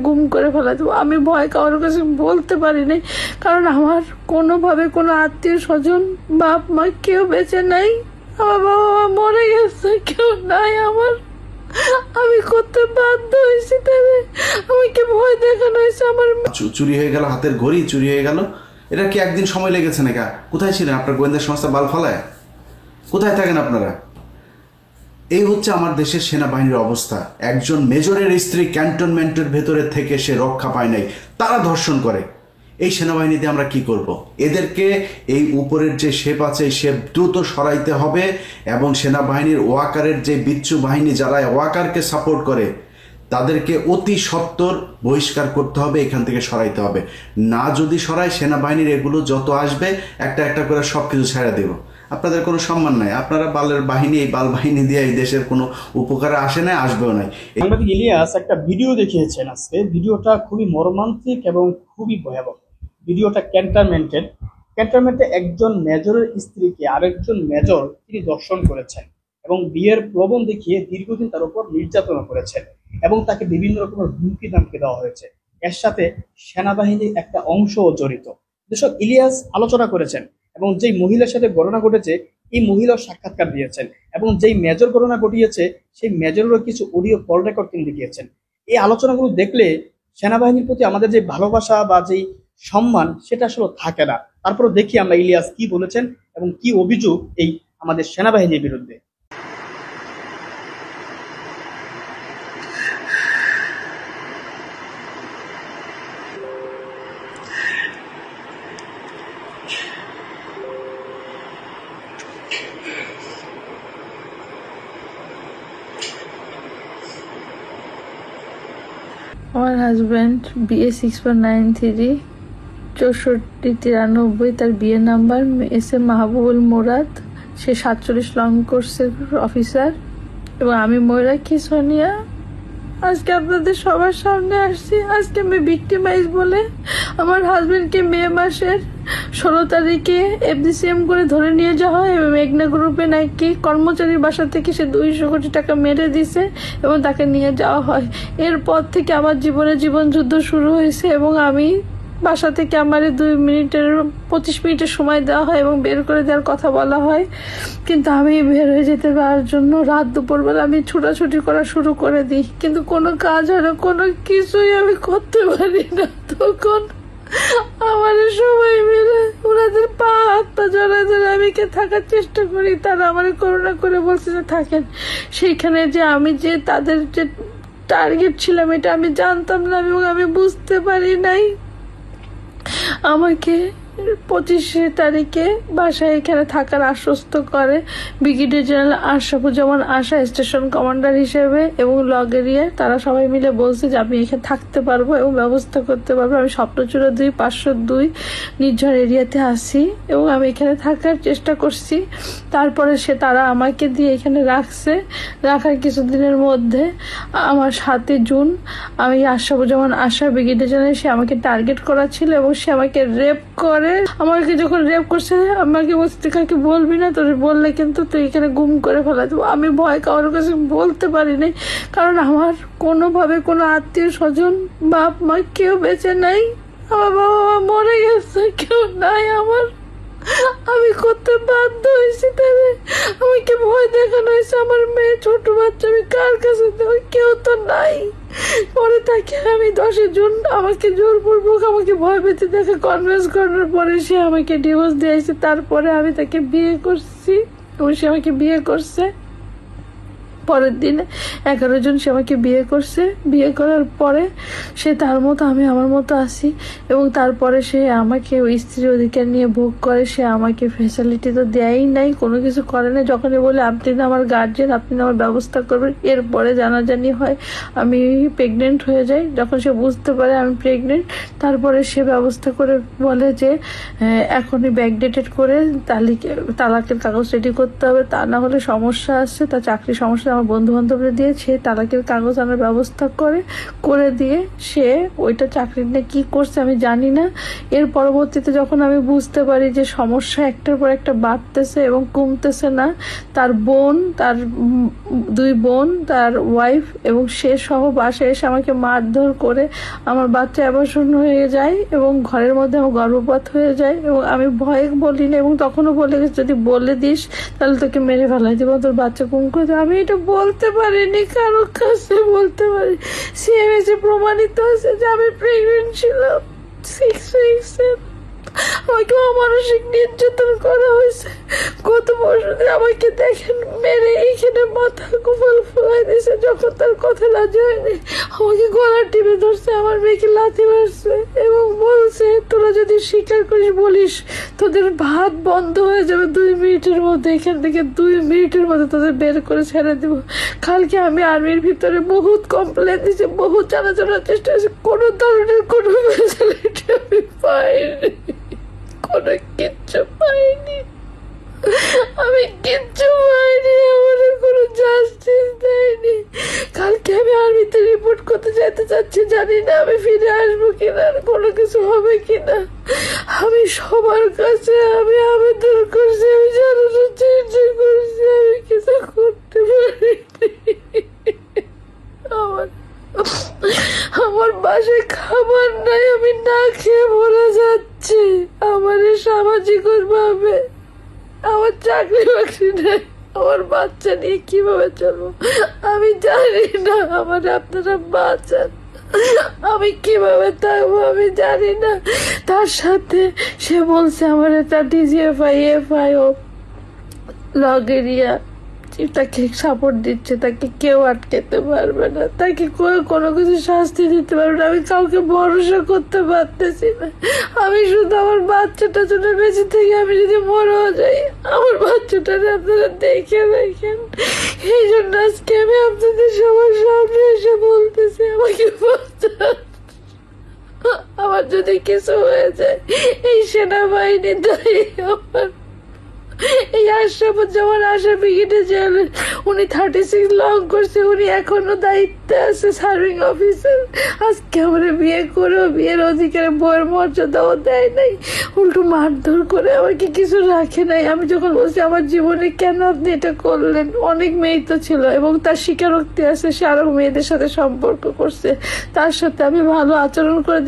গুম করে ফেলা দেবো। আমি ভয় কারোর কাছে বলতে পারি নাই, কারণ আমার কোনোভাবে কোনো আত্মীয় স্বজন বাপ মা কেউ বেঁচে নাই। আমার বাবা মা মরে গেছে, কেউ নাই আমার। আমি করতে বাধ্য হয়েছি, তাদের আমাকে ভয় দেখানো হয়েছে। আমার চুরি হয়ে গেল, হাতের ঘড়ি চুরি হয়ে গেল, এটা কি একদিন সময় লেগেছে নাকি? কোথায় ছিলেন আপনার গোয়েন্দা সংস্থা বাল ফালায়? কোথায় থাকেন আপনারা? এই হচ্ছে আমার দেশের সেনাবাহিনীর অবস্থা। একজন মেজরের স্ত্রী ক্যান্টনমেন্টের ভেতরে থেকে সে রক্ষা পায় নাই, তারা ধর্ষণ করে। এই সেনাবাহিনীতে আমরা কি করব? এদেরকে এই উপরের যে শেপ আছে এই শেপ দ্রুত সরাইতে হবে, এবং সেনাবাহিনীর ওয়াকারের যে বিচ্ছু বাহিনী যারা ওয়াকারকে সাপোর্ট করে তাদেরকে অতি সত্বর বহিষ্কার করতে হবে, এখান থেকে সরাইতে হবে। না যদি সরাই, সেনাবাহিনীর এগুলো যত আসবে একটা একটা করে সব কিছু ছেড়ে দেব। আপনাদের কোনো সম্মান নাই, আপনারা বালের বাহিনী, এই বাল বাহিনী দিয়ে এই দেশের কোনো উপকারে আসে না, আসবেও নাই। সাংবাদিক ইলিয়াস একটা ভিডিও দেখিয়েছেন আজকে। ভিডিওটা খুবই মর্মান্তিক এবং খুবই ভয়াবহ। ভিডিওটা ক্যান্টনমেন্টে একজন মেজরের স্ত্রীকে আরেকজন মেজর তিনি দর্শন করেছেন এবং বিয়ের প্রলোভন দেখিয়ে দীর্ঘদিন তার উপর নির্যাতনা করেছেন এবং তাকে বিভিন্ন রকমের হুমকি ধামকি দেওয়া হয়েছে। এর সাথে সেনাবাহিনীর একটা অংশও জড়িত। দর্শক, ইলিয়াস আলোচনা করেছেন এবং যেই মহিলার সাথে ঘটনা ঘটেছে এই মহিলার সাক্ষাৎকার দিয়েছেন, এবং যেই মেজর ঘটনা ঘটিয়েছে সেই মেজরেরও কিছু অডিও কল রেকর্ড তিনি দেখিয়েছেন। এই আলোচনাগুলো দেখলে সেনাবাহিনীর প্রতি আমাদের যে ভালোবাসা বা যেই সম্মান সেটা আসলে থাকে না। তারপরে দেখি আমরা ইলিয়াস কি বলেছেন এবং কি অভিযোগ এই আমাদের সেনাবাহিনীর বিরুদ্ধে। আমার হাজব্যান্ড BA 6493 6493, তার বিয়ে নাম্বার SM মাহবুবুল মুরাদ। সে 47 লং কোর্সের অফিসার। এবং আমি ময়ূরাক্ষী সোনিয়া আজকে আপনাদের সবার সামনে আসছি। আজকে আমি ভিক্টিমাইজ বলে আমার হাজব্যান্ডকে মে মাসের 16 তারিখে FDCM করে ধরে নিয়ে যাওয়া হয় এবং মেঘনা গ্রুপে নাকি কর্মচারীর বাসা থেকে সে 200 কোটি টাকা মেরে দিছে এবং তাকে নিয়ে যাওয়া হয়। এরপর থেকে আমার জীবন যুদ্ধ শুরু হয়েছে এবং আমি বাসা থেকে আমার 25 মিনিটের সময় দেওয়া হয় এবং বের করে দেওয়ার কথা বলা হয়, কিন্তু আমি বের হয়ে যেতে পারার জন্য রাত দুপুরবেলা আমি ছুটাছুটি করা শুরু করে দিই, কিন্তু কোনো কাজ হয় না, কোনো কিছুই আমি করতে পারি না। তখন আমার সবাই মিলে ওনাদের পা হাত পা জড়ায় ধরে আমি থাকার চেষ্টা করি। তারা আমার করুণা করে বলছে যে থাকেন। সেইখানে যে আমি যে তাদের যে টার্গেট ছিলাম এটা আমি জানতাম না এবং আমি বুঝতে পারি নাই। আমাকে 25 তারিখে বাসায় এখানে থাকার আশ্বস্ত করে ব্রিগেডিয়ার জেনারেল আশরাফুজ্জামান আশা, স্টেশন কমান্ডার হিসেবে, এবং লগ এরিয়া। তারা সবাই মিলে বলছে যে আমি এখানে থাকতে পারবো এবং ব্যবস্থা করতে পারবো। আমি স্বপ্নচূড়া 2 502 নির্ঝর এরিয়াতে আসি এবং আমি এখানে থাকার চেষ্টা করছি। তারপরে তারা আমাকে দিয়ে এখানে রাখার কিছুদিনের মধ্যে আমার 7 জুন আমি আশরাফুজ্জামান আশা ব্রিগেডিয়ার জেনারেল, সে আমাকে টার্গেট করা ছিল এবং সে আমাকে রেপ করে। আমাকে যখন রেপ করছে আমাকে বলছে তুই কাউকে বলবি না, তোর বললে কিন্তু তুই এখানে গুম করে ফেলা দেবো। আমি ভয় কারোর কাছে বলতে পারি নাই, কারণ আমার কোনোভাবে কোনো আত্মীয় স্বজন বাপ মা কেউ বেঁচে নাই। আমার বাবা মা মরে গেছে, কেউ নাই আমার। আমি করতে বাধ্য হয়েছি, তাদের আমাকে ভয় দেখানো হয়েছে। আমার মেয়ে ছোট বাচ্চা, আমি কার কাছে দেবো? কেউ তো নাই। পরে তাকে আমি 10 জুন আমাকে জোরপূর্বক আমাকে ভয় পেতে দেখে কনভিন্স করানোর পরে সে আমাকে ডিভোর্স দিয়েছে। তারপরে আমি তাকে বিয়ে করছি এবং সে আমাকে বিয়ে করছে। পরের দিনে 11 জন সে আমাকে বিয়ে করছে। বিয়ে করার পরে সে তার মতো, আমি আমার মতো আসি, এবং তারপরে সে আমাকে ওই স্ত্রীর অধিকার নিয়ে ভোগ করে। সে আমাকে ফ্যাসিলিটি তো দেয়ই নাই, কোনো কিছু করে না। যখনই বলে আপনি না আমার গার্জিয়ান, আপনি না আমার ব্যবস্থা করবেন, এরপরে জানাজানি হয়, আমি প্রেগনেন্ট হয়ে যাই। যখন সে বুঝতে পারে আমি প্রেগনেন্ট, তারপরে সে ব্যবস্থা করে বলে যে এখনই ব্যাকডেটেড করে তালাকের কাগজ রেডি করতে হবে, তা না হলে সমস্যা আসছে, তার চাকরির সমস্যা। আমার বন্ধু বান্ধবরা দিয়ে সে তালাকের কাগজ আনার ব্যবস্থা করে দিয়ে সে ওইটা চাকরি নিয়ে কি করছে আমি জানি না। এর পরবর্তীতে যখন আমি বুঝতে পারি যে সমস্যা একটার পর একটা বাড়তেছে এবং কমতেছে না, তার বোন, তার 2 বোন, তার ওয়াইফ এবং সে সহ বাসায় এসে আমাকে মারধর করে আমার বাচ্চা অ্যাবর্শন হয়ে যায় এবং ঘরের মধ্যে আমার গর্ভপাত হয়ে যায়। এবং আমি ভয়ে বলি না, এবং তখনও বলে গেছে যদি বলে দিস তাহলে তোকে মেরে ফেলাই দেবো, তোর বাচ্চা কুম করে দেবো। আমি এটা বলতে পারিনি, কারো কাছে বলতে পারি। সিএমএসে প্রমাণিত আছে যে আমি প্রেগনেন্ট ছিলাম 6 উইক্সের। আমাকে অমানসিক নির্যাতন করা হয়েছে। গত বছর আমাকে দেখেন মেরে এইখানে মাথা কুপাল ফেলাই দিয়েছে, যখন তার কথা রাজি হয়নি আমাকে গলা টিপে ধরছে, আমার মেয়েকে লাথি মারছে এবং বলছে তোরা যদি স্বীকার করিস বলিস তোদের ভাত বন্ধ হয়ে যাবে 2 মিনিটের মধ্যে, এখান থেকে 2 মিনিটের মধ্যে তোদের বের করে ছেড়ে দেবো। কালকে আমি আর্মির ভিতরে বহুত কমপ্লেন দিয়েছি, বহুত জানার চেষ্টা করেছি, কোনো ধরনের কোনো ফ্যাসিলিটি আমি পাইনি, কোনো কিচ্ছু পাইনি, আমি কিচ্ছু পাইনি, আমার কোনো জাস্টিস দেয়নি। কালকে আমি আর্মিতে রিপোর্ট করতে যেতে চাচ্ছি, জানি না আমি ফিরে আসবো কিনা, কোনো কিছু হবে কিনা। আমি সবার কাছে আমি আবেদন করছি, আমি জানানোর চেষ্টা করছি, আমি কিছু করতে পারিনি। আমার বাসায় খাবার নাই, আমি না খেয়ে মরে যাচ্ছি। আমার সামাজিক ভাবে আমার চাকরি বাকরি নেই, আমার বাচ্চা নিয়ে কিভাবে চলবো আমি জানি না। আমার আপনারা বাঁচান, আমি কিভাবে থাকবো আমি জানি না। তার সাথে সে বলছে আমার এটা ডিজিএফআই এফআইও লগেরিয়া তাকে সাপোর্ট দিচ্ছে, তাকে কেউ আটকাতে পারবে না, তাকে কোনো কিছু শাস্তি দিতে পারবে না। আমি কাউকে ভরসা করতে পারতেছি না। আমি শুধু আমার বাচ্চাটার জন্য বেঁচে থেকে আমি যদি মরেও যাই, আমার বাচ্চাটা আপনারা দেখে দেখেন। এই জন্য আজকে আমি আপনাদের সবার সামনে এসে বলতেছি আমাকে বাঁচান। আমার যদি কিছু হয়ে যায় এই সেনাবাহিনী দায়ী, আমার এই আশরাফুজ্জামান আশা ব্রিগেডে জেলে উনি 36 লং করছে, উনি এখনো দায়িত্বে আছে, সার্ভিং অফিসার। আজকে আমার বিয়ে করেও বিয়ের অধিকারে বইয়ের মর্যাদাও দেয় নাই, উল্টো মারধর করে আমাকে কিছু রাখে নাই। আমি যখন বলছি আমার জীবনে কেন আপনি এটা করলেন, অনেক মেয়ে তো ছিল এবং তার স্বীকারোক্তি আছে, সে আরো মেয়েদের সাথে সম্পর্ক করছে, তার সাথে আমি ভালো আচরণ করে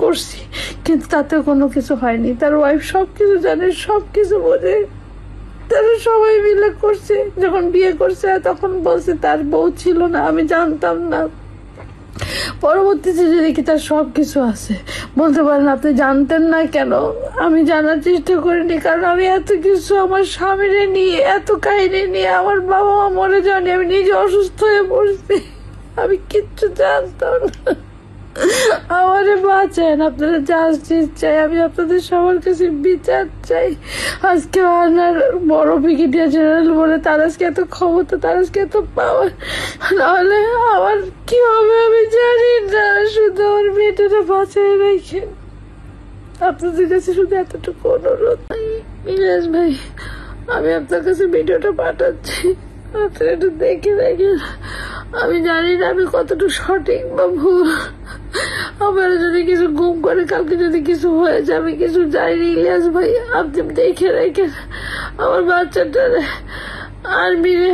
করছি, কিন্তু তাতে কোনো কিছু হয়নি। তার ওয়াইফ সবকিছু জানে, সবকিছু বোঝে, তারা সবাই মিলে করছে। যখন বিয়ে করছে তখন বলছে তার বউ ছিল না, আমি জানতাম না। পরবর্তীতে দেখি তার সবকিছু আছে। বলতে পারেন আপনি জানতেন না কেন? আমি জানার চেষ্টা করিনি, কারণ আমি এত কিছু আমার স্বামীরে নিয়ে, এত কাহিনী নিয়ে, আমার বাবা মা মরে যায়নি, আমি নিজে অসুস্থ হয়ে পড়ছি, আমি কিচ্ছু জানতাম না। আমারে বাঁচান, আপনারা জাস্টিস চাই, আমি আপনাদের সবার কাছে বিচার চাই। আজকে আনার বড় ব্রিগেডিয়ার জেনারেল বলে তার আজকে এত ক্ষমতা, তার আজকে এত পাওয়ার, নাহলে আমার কি হবে আমি জানি না। শুধু আমার মেয়েটাকে বাঁচায় রেখেন, আপনাদের কাছে শুধু এতটুকু অনুরোধ। ইলিয়াস ভাই, আমি আপনার কাছে ভিডিওটা পাঠাচ্ছি, আপনারা একটু দেখে দেখেন। আমি জানি না আমি কতটুকু সঠিক বা ভুল, আমার যদি কিছু গুম করে কালকে যদি কিছু হয়ে যায় আমি কিছু জানি। ইলিয়াস ভাই, আপনি দেখে রেখেন আমার বাচ্চাটা। আর্মিরে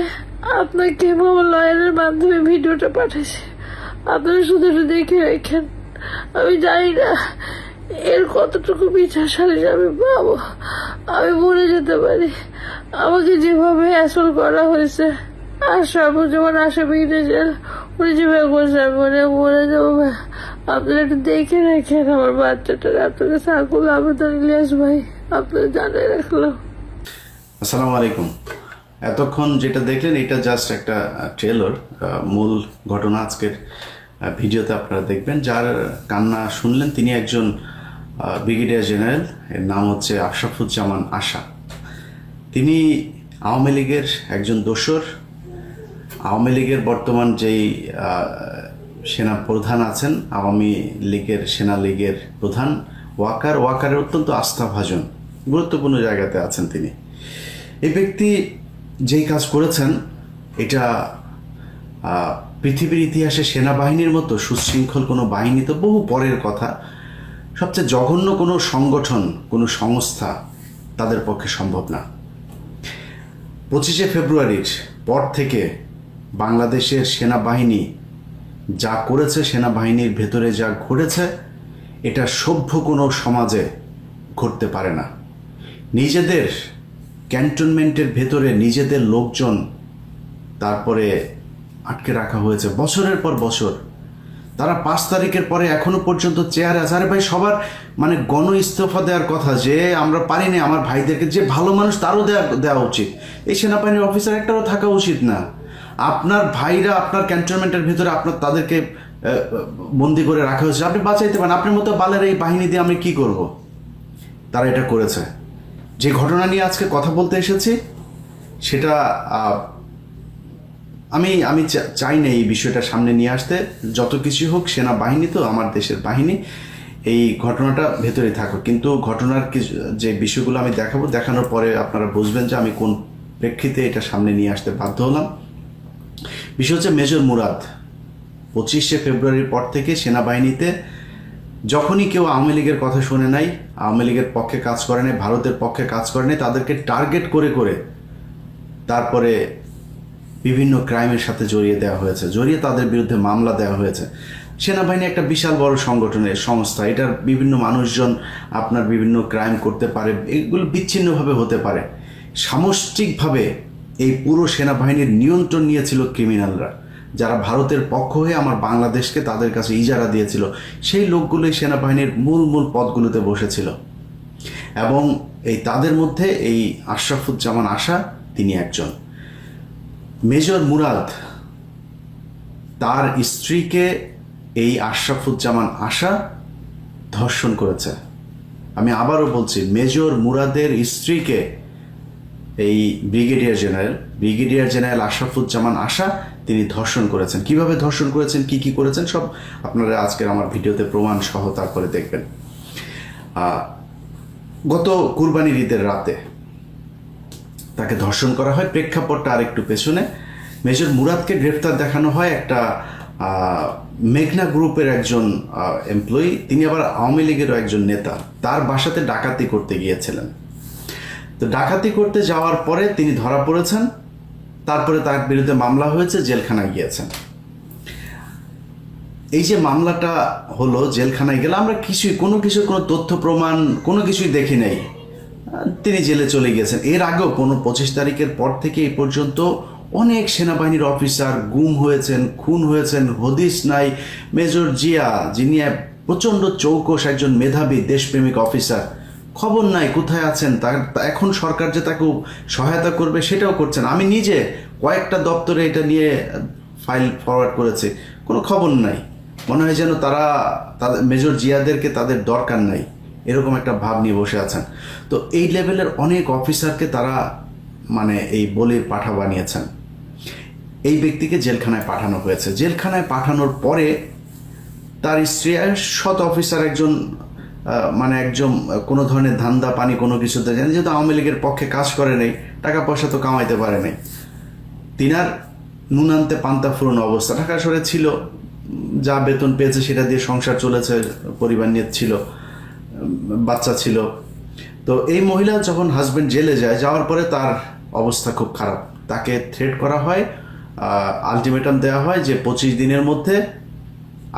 আপনাকে লয়ারের মাধ্যমে ভিডিওটা পাঠাচ্ছি, আপনারা শুধু একটু দেখে রেখেন। আমি জানি না এর কতটুকু বিচার সালিশ আমি পাবো, আমি মরে যেতে পারি। আমাকে যেভাবে অ্যাসল্ট করা হয়েছে, যেমন আসামি উনি যেভাবে করছে আমি মরে যাবো। আপনারা একটু দেখে রাখেন আমার বাচ্চাটা। আপনার কাছে আকুল আবেদন ইলিয়াস ভাই, আপনারা জানাই রাখলাম। আসসালামু আলাইকুম। এতক্ষণ যেটা দেখলেন এটা জাস্ট একটা ট্রেলার, মূল ঘটনা আজকের ভিডিওতে আপনারা দেখবেন। যার কান্না শুনলেন তিনি একজন ব্রিগেডিয়ার জেনারেল, এর নাম হচ্ছে আশরাফুজ্জামান আশা। তিনি আওয়ামী লীগের একজন দোসর। আওয়ামী লীগের বর্তমান যেই সেনা প্রধান আছেন, আওয়ামী লীগের সেনা লীগের প্রধান ওয়াকারের অত্যন্ত আস্থাভাজন, গুরুত্বপূর্ণ জায়গাতে আছেন তিনি। এই ব্যক্তি যেই কাজ করেছেন এটা পৃথিবীর ইতিহাসে সেনাবাহিনীর মতো সুশৃঙ্খল কোনো বাহিনী তো বহু পরের কথা, সবচেয়ে জঘন্য কোনো সংগঠন, কোনো সংস্থা তাদের পক্ষে সম্ভব না। 25শে ফেব্রুয়ারির পর থেকে বাংলাদেশের সেনাবাহিনী যা করেছে, সেনাবাহিনীর ভেতরে যা ঘটেছে, এটা সভ্য কোনো সমাজে ঘটতে পারে না। নিজেদের ক্যান্টনমেন্টের ভেতরে নিজেদের লোকজন তারপরে আটকে রাখা হয়েছে বছরের পর বছর। তারা 5 তারিখের পরে এখনো পর্যন্ত চেয়ারে আছে। আরে ভাই, সবার মানে গণ ইস্তফা দেওয়ার কথা, যে আমরা পারিনি, আমার ভাইদেরকে, যে ভালো মানুষ তারও দেওয়া উচিত। এই সেনাবাহিনীর অফিসার একটারও থাকা উচিত না। আপনার ভাইরা আপনার ক্যান্টনমেন্টের ভিতরে তাদেরকে বন্দি করে রাখা হয়েছে, আপনি বাঁচাইতে পারেন। আপনার মতো বালের এই বাহিনী দিয়ে আমি কি করব? তারা এটা করেছে। যে ঘটনা নিয়ে আজকে কথা বলতে এসেছি সেটা আমি চাই না এই বিষয়টা সামনে নিয়ে আসতে। যত কিছু হোক, সেনাবাহিনী তো আমার দেশের বাহিনী, এই ঘটনাটা ভেতরে থাকুক। কিন্তু ঘটনার যে বিষয়গুলো আমি দেখানোর পরে আপনারা বুঝবেন যে আমি কোন প্রেক্ষিতে এটা সামনে নিয়ে আসতে বাধ্য হলাম। বিষয় হচ্ছে মেজর মুরাদ 25শে ফেব্রুয়ারির পর থেকে সেনাবাহিনীতে যখনই কেউ আওয়ামী লীগের কথা শুনে নাই, আওয়ামী লীগের পক্ষে কাজ করে নাই, ভারতের পক্ষে কাজ করে নাই, তাদেরকে টার্গেট করে করে তারপরে বিভিন্ন ক্রাইমের সাথে জড়িয়ে দেওয়া হয়েছে, জড়িয়ে তাদের বিরুদ্ধে মামলা দেওয়া হয়েছে। সেনাবাহিনী একটা বিশাল বড় সংগঠনের সংস্থা, এটার বিভিন্ন মানুষজন আপনার বিভিন্ন ক্রাইম করতে পারে, এগুলো বিচ্ছিন্নভাবে হতে পারে। সামষ্টিকভাবে এই পুরো সেনাবাহিনীর নিয়ন্ত্রণ নিয়েছিল ক্রিমিনালরা, যারা ভারতের পক্ষ হয়ে আমার বাংলাদেশকে তাদের কাছে ইজারা দিয়েছিল। সেই লোকগুলোই সেনাবাহিনীর মূল পদগুলোতে বসেছিল, এবং তাদের মধ্যে এই আশরাফুজ্জামান আশা তিনি একজন। মেজর মুরাদ তার স্ত্রীকে এই আশরাফুজ্জামান আশা ধর্ষণ করেছে। আমি আবারও বলছি, মেজর মুরাদের স্ত্রীকে এই ব্রিগেডিয়ার জেনারেল আশরাফুজ্জামান আশা তিনি ধর্ষণ করেছেন। কিভাবে ধর্ষণ করেছেন, কি করেছেন, সব আপনারা আজকের আমার ভিডিওতে প্রমাণ সহ তারপরে দেখবেন। গত কুরবানির ঈদের রাতে তাকে ধর্ষণ করা হয়। প্রেক্ষাপটটা আরেকটু পেছনে। মেজর মুরাদকে গ্রেফতার দেখানো হয় একটা মেঘনা গ্রুপের একজন এমপ্লয়ি, তিনি আবার আওয়ামী লীগেরও একজন নেতা। তার বাসাতে ডাকাতি করতে গিয়েছিলেন। তো ডাকাতি করতে যাওয়ার পরে তিনি ধরা পড়েছেন, তারপরে তার বিরুদ্ধে মামলা হয়েছে, জেলখানায় গিয়েছেন। এই যে মামলাটা হলো, জেলখানায় গেলে আমরা কোনো তথ্য প্রমাণ কোনো কিছুই দেখি নাই, তিনি জেলে চলে গিয়েছেন। এর আগেও 25 তারিখের পর থেকে এই পর্যন্ত অনেক সেনাবাহিনীর অফিসার গুম হয়েছেন, খুন হয়েছেন, হদিস নাই। মেজর জিয়া, যিনি প্রচণ্ড চৌকস একজন মেধাবী দেশপ্রেমিক অফিসার, খবর নাই কোথায় আছেন। এখন সরকার যে তাকে সহায়তা করবে সেটাও করছেন। আমি নিজে কয়েকটা দপ্তরে এটা নিয়ে ফাইল ফরওয়ার্ড করেছি, কোনো খবর নাই। মনে হয় যেন তাদের মেজর জিয়াদেরকে তাদের দরকার নাই, এরকম একটা ভাব নিয়ে বসে আছেন। তো এই লেভেলের অনেক অফিসারকে তারা মানে এই বলির পাঠা বানিয়েছেন। এই ব্যক্তিকে জেলখানায় পাঠানো হয়েছে। জেলখানায় পাঠানোর পরে তার স্ত্রী, সৎ অফিসার একজন, মানে একজন কোনো ধরনের ধান্দা পানি কোনো কিছুতে জানেন, যেহেতু আওয়ামী লীগের পক্ষে কাজ করে নেই, টাকা পয়সা তো কামাইতে পারে নাই, তিনার নুন আনতে পান্তা ফুরোনো অবস্থা। ঢাকা শহরে ছিল, যা বেতন পেয়েছে সেটা দিয়ে সংসার চলেছে, পরিবার নিয়ে ছিল, বাচ্চা ছিল। তো এই মহিলা যখন হাজবেন্ড জেলে যাওয়ার পরে তার অবস্থা খুব খারাপ। তাকে থ্রেট করা হয়, আলটিমেটাম দেওয়া হয় যে 25 দিনের মধ্যে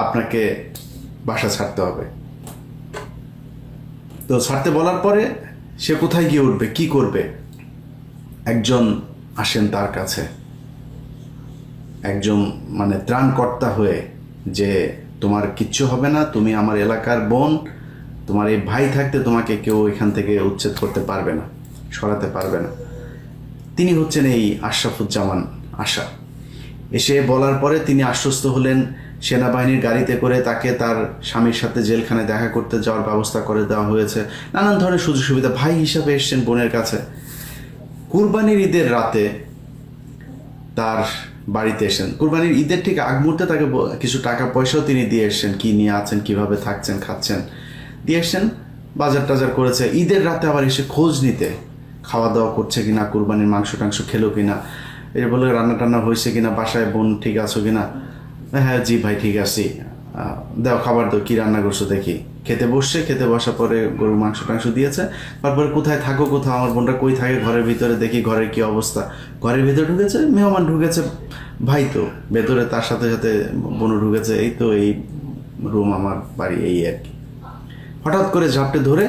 আপনাকে বাসা ছাড়তে হবে। তো ছাড়তে বলার পরে সে কোথায় গিয়ে উঠবে, কি করবে? একজন আসেন তার কাছে, একজন মানে ত্রাণকর্তা হয়ে, যে তোমার কিচ্ছু হবে না, তুমি আমার এলাকার বোন, তোমার এই ভাই থাকতে তোমাকে কেউ এখান থেকে উচ্ছেদ করতে পারবে না, সরাতে পারবে না। তিনি হচ্ছেন এই আশরাফুজ্জামান আশা। এসে বলার পরে তিনি আশ্বস্ত হলেন, সেনাবাহিনীর গাড়িতে করে তাকে তার স্বামীর সাথে জেলখানায় দেখা করতে যাওয়ার ব্যবস্থা করে দেওয়া হয়েছে, নানান ধরনের সুযোগ সুবিধা। ভাই হিসাবে এসছেন বোনের কাছে। কুরবানির ঈদের রাতে তার বাড়িতে এসেছেন, কুরবানির ঈদের ঠিক আগ মুহূর্তে তাকে কিছু টাকা পয়সাও তিনি দিয়ে এসছেন, কি নিয়ে আছেন, কিভাবে থাকছেন খাচ্ছেন দিয়ে এসছেন, বাজার টাজার করেছে। ঈদের রাতে আবার এসে খোঁজ নিতে, খাওয়া দাওয়া করছে কিনা, কুরবানির মাংস টাংস খেলো কিনা, এই বলে রান্না টান্না হয়েছে কিনা, বাসায় বোন ঠিক আছো কিনা, হ্যাঁ জি ভাই ঠিক আছি, দাও খাবার দাও, কি রান্না করছো দেখি। খেতে বসছে, খেতে বসার পরে গরুর মাংস টাংস দিয়েছে। তারপরে কোথায় থাকো, কোথাও, আমার বোনটা কই থাকে, ঘরের ভিতরে দেখি ঘরের কি অবস্থা। ঘরের ভিতরে ঢুকেছে, মেহমান ঢুকেছে, ভাই তো ভেতরে, তার সাথে সাথে বোনও ঢুকেছে, এই তো এই রুম আমার বাড়ি, এই আর কি। হঠাৎ করে ঝাপটে ধরে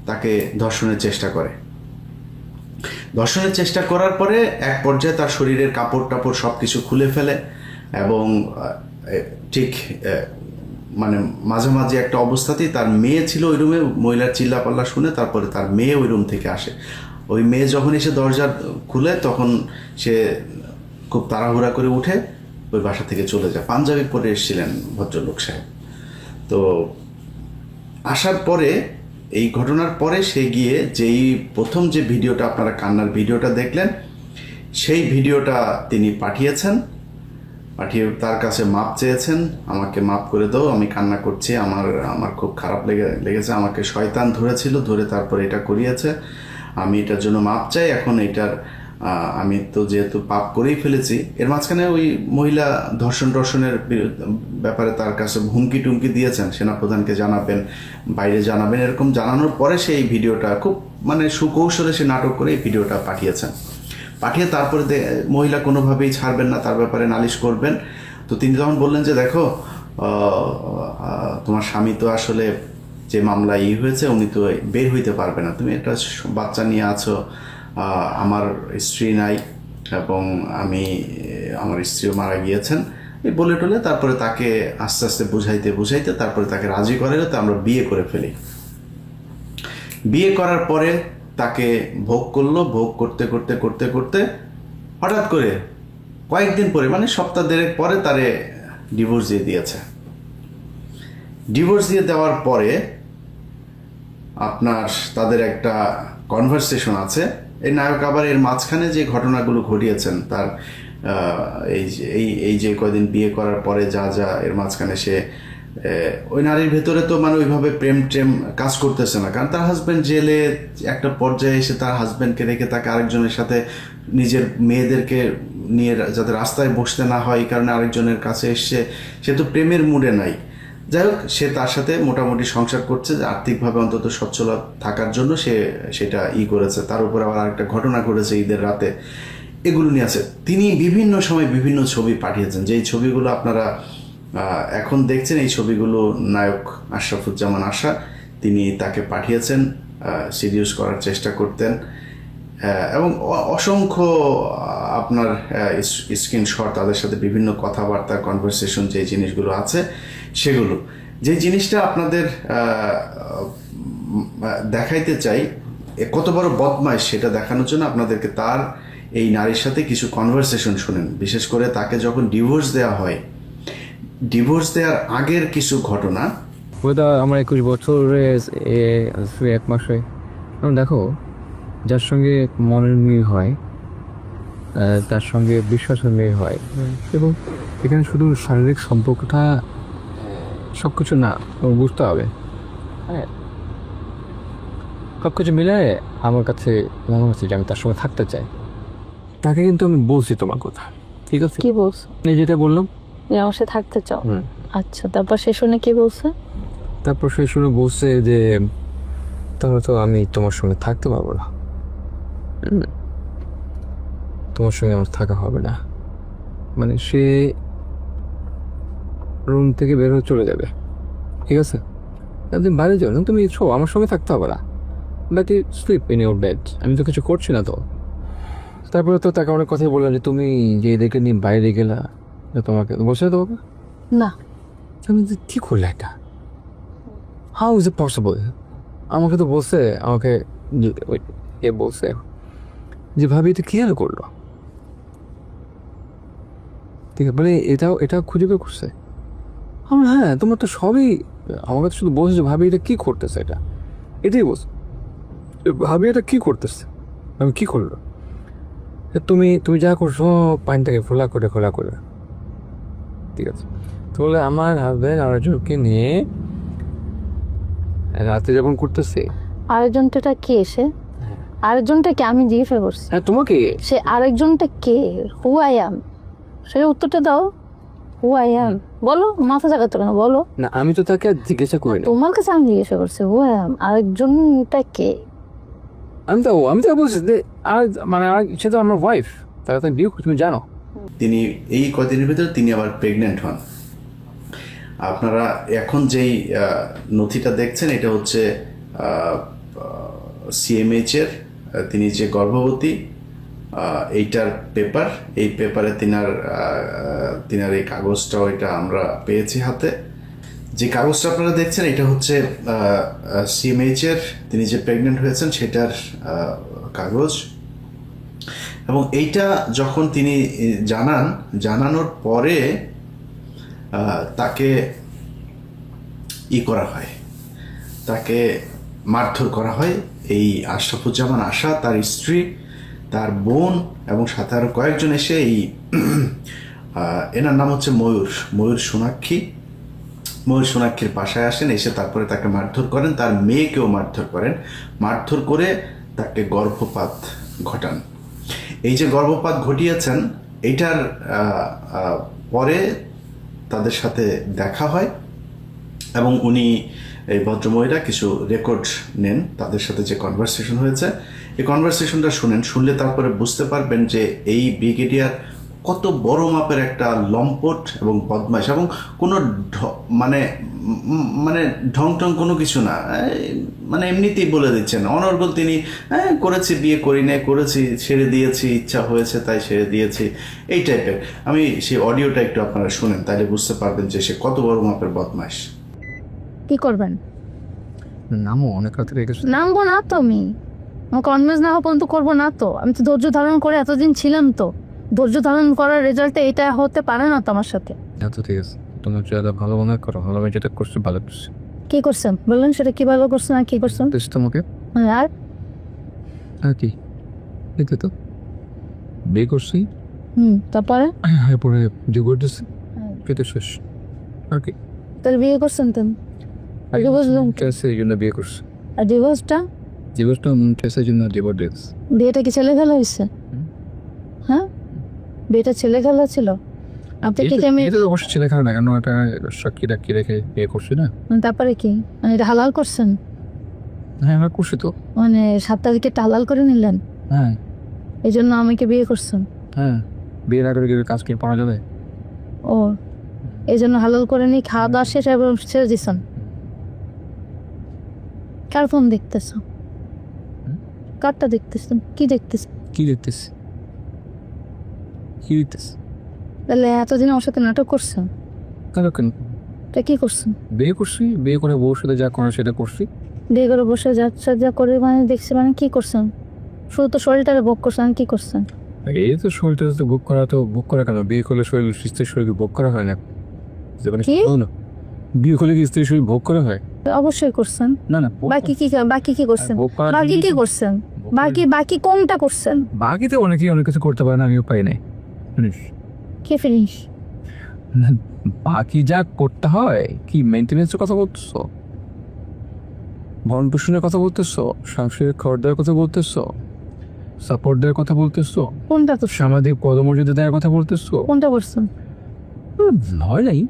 তাকে ধর্ষণের চেষ্টা করে। ধর্ষণের চেষ্টা করার পরে এক পর্যায়ে তার শরীরের কাপড় টাপড় সব কিছু খুলে ফেলে এবং ঠিক মানে মাঝামাঝি একটা অবস্থাতেই তার মেয়ে ছিল ওই রুমে, মহিলার চিল্লাপাল্লা শুনে তারপরে তার মেয়ে ওই রুম থেকে আসে। ওই মেয়ে যখন এসে দরজা খুলে তখন সে খুব তাড়াহুড়া করে উঠে ওই বাসা থেকে চলে যায়। পাঞ্জাবি পরে এসেছিলেন ভদ্রলোক সাহেব। তো আসার পরে, এই ঘটনার পরে সে গিয়ে যেই প্রথম যে ভিডিওটা আপনারা কান্নার ভিডিওটা দেখলেন, সেই ভিডিওটা তিনি পাঠিয়েছেন, পাঠিয়ে তার কাছে মাপ চেয়েছেন, আমাকে মাপ করে দাও, আমি কান্না করছি, আমার খুব খারাপ লেগেছে, আমাকে শয়তান ধরেছিল, ধরে তারপরে এটা করিয়েছে, আমি এটার জন্য মাপ চাই। এখন এটার আমি তো যেহেতু পাপ করেই ফেলেছি। এর মাঝখানে ওই মহিলা ধর্ষণের ব্যাপারে তার কাছে হুমকি টুমকি দিয়েছেন, সেনাপ্রধানকে জানাবেন, বাইরে জানাবেন, এরকম জানানোর পরে সেই ভিডিওটা খুব মানে সুকৌশলে সে নাটক করে এই ভিডিওটা পাঠিয়েছেন। পাঠিয়ে তারপরে মহিলা কোনোভাবেই ছাড়বেন না, তার ব্যাপারে নালিশ করবেন। তো তিনি তখন বললেন যে দেখো, তোমার স্বামী তো আসলে যে মামলা হয়েছে উনি তো বের হইতে পারবে না, তুমি একটা বাচ্চা নিয়ে আছো, আমার স্ত্রী নাই এবং আমার স্ত্রীও মারা গিয়েছেন, এই বলে টলে তারপরে তাকে আস্তে আস্তে বুঝাইতে তারপরে তাকে রাজি করে, তো আমরা বিয়ে করে ফেলি। বিয়ে করার পরে তাকে ভোগ করলো, ভোগ করতে করতে করতে করতে হঠাৎ করে কয়েকদিন পরে, মানে সপ্তাহ দেড়েক পরে তারে ডিভোর্স দিয়ে দিয়েছে। ডিভোর্স দিয়ে দেওয়ার পরে আপনার তাদের একটা কনভারসেশন আছে। এই নায়ক আবার এর মাঝখানে যে ঘটনাগুলো ঘটিয়েছেন তার এই যে কয়দিন বিয়ে করার পরে যা যা এর মাঝখানে সে ওই নারীর ভেতরে তো মানে ওইভাবে প্রেম কাজ করতেছে না, কারণ তার হাজব্যান্ড জেলে, একটা পর্যায়ে এসে তার হাজব্যান্ডকে রেখে তাকে আরেকজনের সাথে নিজের মেয়েদেরকে নিয়ে যাতে রাস্তায় বসতে না হয় এই কারণে আরেকজনের কাছে এসছে, সে তো প্রেমের মুডে নাই। যাই হোক, সে তার সাথে মোটামুটি সংসার করছে, যে আর্থিকভাবে অন্তত সচ্ছল থাকার জন্য সে সেটা করেছে। তার উপর আবার আরেকটা ঘটনা ঘটেছে ঈদের রাতে, এগুলো নিয়ে আছে। তিনি বিভিন্ন সময় বিভিন্ন ছবি পাঠিয়েছেন, যেই ছবিগুলো আপনারা এখন দেখছেন। এই ছবিগুলো নায়ক আশরাফুজ্জামান আশা তিনি তাকে পাঠিয়েছেন, সিডিউস করার চেষ্টা করতেন এবং অসংখ্য আপনার স্ক্রিনশট, তাদের সাথে বিভিন্ন কথাবার্তা, কনভারসেশন, যে জিনিসগুলো আছে সেগুলো, যে জিনিসটা আপনাদের দেখাইতে চাই কত বড় বদমাইশ সেটা দেখানোর জন্য আপনাদেরকে তার এই নারীর সাথে কিছু কনভারসেশন শুনেন। বিশেষ করে তাকে যখন ডিভোর্স দেওয়া হয়, ডিভোর্স দেওয়ার আগের কিছু ঘটনা। আমার 21 বছরে 1 মাসে দেখো, যার সঙ্গে মনের মিল হয় তার সঙ্গে বিশ্বাসের মিল হয়, এবং এখানে শুধু শারীরিক সম্পর্কটা সব কিছু না, বুঝতে হবে। হ্যাঁ, সব কিছু মিলে আমার কাছে মনে হচ্ছে যে আমি তার সঙ্গে থাকতে চাই। তাকে কিন্তু আমি বলছি তোমার কথা, ঠিক আছে? কি বলছো? যেটা বললাম আমার সাথে থাকতে চাও? আচ্ছা, তারপর সে শুনে কি বলছে? তারপর সে শুনে বলছে যে তাহলে তো আমি তোমার সঙ্গে থাকতে পারবো না, তোমার সঙ্গে আমার থাকা হবে না। মানে সে রুম থেকে বের হয়ে চলে যাবে, ঠিক আছে? তুমি বাইরে যাও না, তুমি আমার সঙ্গে থাকতে হবে না, but you sleep in your bed. আমি তো কিছু করছি না তো। তারপরে তো তাকে অনেক কথাই বললাম যে তুমি যে এদেরকে নিয়ে বাইরে গেলা, তোমাকে বলছে তোমাকে না, আমি কি করলে এটা, হাউ ইজ ইট পসিবল? আমাকে তো বলছে, আমাকে এ বলছে যে ভাবি এটা কী হারে করলো, ঠিক আছে? মানে এটাও খুঁজে বের করছে। হ্যাঁ, তোমার তো সবই, আমাকে তো শুধু বলছে যে ভাবি এটা কী করতেছে, এটাই বলছে, ভাবি এটা কী করতেছে, আমি কী করলো? তুমি যা করছো পানিটাকে খোলা করে, ঠিক আছে? তো বলে আমার হাজব্যান্ড আরেকজনকে নিয়ে রাতে যখন করতেছে, আরেকজনটা কে এসে? আরেকজনটা কে আমি জিজ্ঞাসা করছি। হ্যাঁ তোমাকে। সে আরেকজনটা কে? হু আই অ্যাম, সেটা উত্তরটা দাও। হু আই অ্যাম বলো, মাথা জায়গা তো কেন বলো। না আমি তো তাকে আর জিজ্ঞাসা করি না। তোমার কাছে আমি জিজ্ঞাসা করছি হু আই অ্যাম, আরেকজনটা কে? আমি তো বলছি যে আর মানে আর সে তো আমার ওয়াইফ, তাকে তো বিয়ে তুমি জানো। তিনি এই কদিনের ভিতরে তিনি আবার প্রেগনেন্ট হন। আপনারা এখন যেই নথিটা দেখছেন এটা হচ্ছে সিএমএইচ এর তিনি যে গর্ভবতী এইটার পেপার। এই পেপারে তিনার এই কাগজটাও এটা আমরা পেয়েছি হাতে। যে কাগজটা আপনারা দেখছেন এটা হচ্ছে সিএমএইচ এর তিনি যে প্রেগনেন্ট হয়েছেন সেটার কাগজ। এবং এইটা যখন তিনি জানানোর পরে তাকে করা হয়, তাকে মারধর করা হয়। এই আশরাফুজ্জামান আশা, তার স্ত্রী, তার বোন এবং সাথে আরো কয়েকজন এসে এনার নাম হচ্ছে ময়ূর সোনাক্ষীর বাসায় আসেন। এসে তারপরে তাকে মারধর করেন, তার মেয়েকেও মারধর করেন। মারধর করে তাকে গর্ভপাত ঘটান। এই যে গর্ভপাত ঘটিয়েছেন এইটার পরে তাদের সাথে দেখা হয় এবং উনি এই ভদ্রমহিলা কিছু রেকর্ড নেন, তাদের সাথে যে কনভারসেশন হয়েছে এই কনভারসেশনটা শুনলে তারপরে বুঝতে পারবেন যে এই ব্রিগেডিয়ার কত বড় মাপের একটা লম্পট এবং বদমাশ, এবং কোনো মানে ঢং টং কোনো কিছু না, মানে এমনিতেই বলে দিচ্ছেন অনর্গল তিনি করেছি, বিয়ে করি না, করেছি, ছেড়ে দিয়েছি, ইচ্ছা হয়েছে তাই ছেড়ে দিয়েছি, এই টাইপের। আমি সেই অডিওটা একটু আপনারা শুনেন, তাহলে বুঝতে পারবেন যে সে কত বড় মাপের বদমাশ। কি করবেন? নামও অনেক রাতে রেখেছি। নামবো না তো আমি, আমার কনভিন্স না হওয়া পর্যন্ত করবো না তো। আমি তো ধৈর্য ধারণ করে এতদিন ছিলাম, তো ধৈর্য ধারণ করার রেজাল্টে এটা হতে পারে না তো আমার সাথে। আচ্ছা ঠিক আছে, তোমার যেটা ভালো মনে করো, ভালো আমি যেটা করছি ভালো করছি। কি করছেন বললেন, সেটা কি ভালো করছেন আর কি করছেন? তোমাকে আর কি এই তো বিয়ে করছি, তারপরে পরে বিয়ে করতেছি, পেতে শেষ আর কি। তাহলে বিয়ে করছেন তো? এই জন্য বিয়ে করছি। আর ডিভোর্সটা টেসের জন্য ডিভোর্স দিয়েছি। বিয়েটা কি ছেলে খেলা হয়েছে? হ্যাঁ, বিয়েটা ছেলে খেলা ছিল। আপনি কি আমি এটা তো অবশ্যই ছেলে খেলা না, কেন এটা সাক্ষী রেখে বিয়ে করছি না। তারপরে কি মানে এটা হালাল করছেন? হ্যাঁ আমরা করছি তো। মানে 7 তারিখে হালাল করে নিলেন? হ্যাঁ। এই জন্য আমাকে বিয়ে করছেন? হ্যাঁ, বিয়ের আগে কাজ কি পাওয়া যাবে? ও, এই জন্য হালাল করে নিয়ে খাওয়া দাওয়া শেষ এবং ছেড়ে দিচ্ছেন। কার ফোন দেখতেছ? কারটা দেখতেছেন? কি দেখতেছেন? কি দেখতেছি? তাহলে এতদিন আমার সাথে নাটক করছেন? কেন? তা কি করছেন? বিয়ে করছি, বিয়ে করে বউর সাথে যা করার সেটা করছি। বিয়ে করে বসে যাচ্ছে যা করে মানে দেখছি, মানে কি করছেন? শুধু তো শরীরটারে ভোগ করছেন, কি করছেন? এই তো শরীরটা তো ভোগ করা কেন? বিয়ে করলে স্ত্রীর শরীর ভোগ করা হয় না? বিয়ে করলে কি স্ত্রীর শরীর ভোগ করা হয়? অবশ্যই করছেন। না বাকি কি করছেন? বাকি কোনটা করছেন? বাকিতে অনেকেই অনেক কিছু করতে পারে না, আমিও পাই নাই। কে ফিনিশ? বাকি যা করতে হয় কি মেইনটেনেন্সের কথা বলতেছো, ভরণ পোষণের কথা বলতেছো, সাংসারিক খরচ দেওয়ার কথা বলতেছো, সাপোর্ট দেওয়ার কথা বলতেছো, কোনটা তো সামাজিক পদমর্যাদা দেওয়ার কথা বলতেছো? কোনটা করছেন? ভয় নাই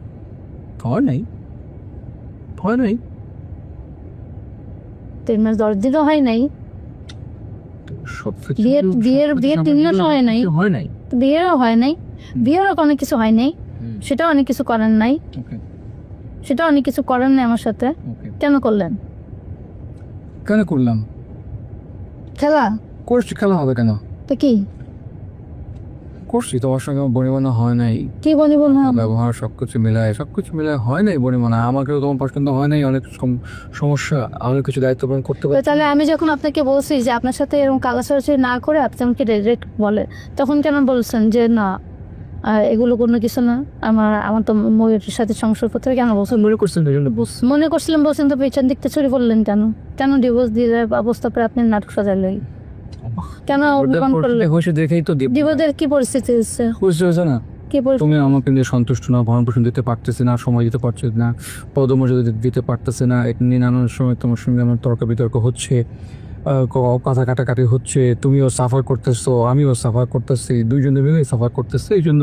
3 মাস 10 দিনও হয় নাই। বিয়ের 3 মাস হয় নাই। বিয়েরও হয় নাই, বিয়েরও অনেক কিছু হয় নাই, সেটাও অনেক কিছু করেন নাই, আমার সাথে। কেন করলেন? কেন করলাম? খেলা হবে কেন? তো কি করছি? তোমার সঙ্গে বনিমনা হয় নাই। কি বনিমনা? ব্যবহার সবকিছু মিলায় হয় নাই বনিমনা। আমাকেও তোমার পছন্দ হয় নাই, অনেক সমস্যা, অনেক কিছু দায়িত্ব পালন করতে পারি। তাহলে আমি যখন আপনাকে বলছি যে আপনার সাথে এরকম কালাচারি না করে আপনি আমাকে ডাইরেক্ট বলে, তখন কেন বলছেন যে না এগুলো কোনো কিছু না, আমার তো ময়ূরের সাথে সংসার করতে কেন বলছেন? মনে করছিলাম বলছেন, তো পেছন দিকতে ছড়ি বললেন কেন ডিভোর্স দিয়ে অবস্থা পরে আপনি নাটক সাজালেন কেন? দেখেই তো ডিভোর্সের কি পরিস্থিতি হচ্ছে না? তুমি আমাকে নিয়ে সন্তুষ্ট না, ভরণ পোষণ দিতে পারতেছে না, সময় দিতে পারছে না, পদমর্যাদা দিতে পারতেছে না, এটা নিয়ে নানান সময় তোমার সঙ্গে আমার তর্ক বিতর্ক হচ্ছে। কথা কাটাকাটি হচ্ছে, তুমিও সাফার করতেছো, আমিও সাফার করতেছি, দুইজনে মিলে সাফার করতেছে, এই জন্য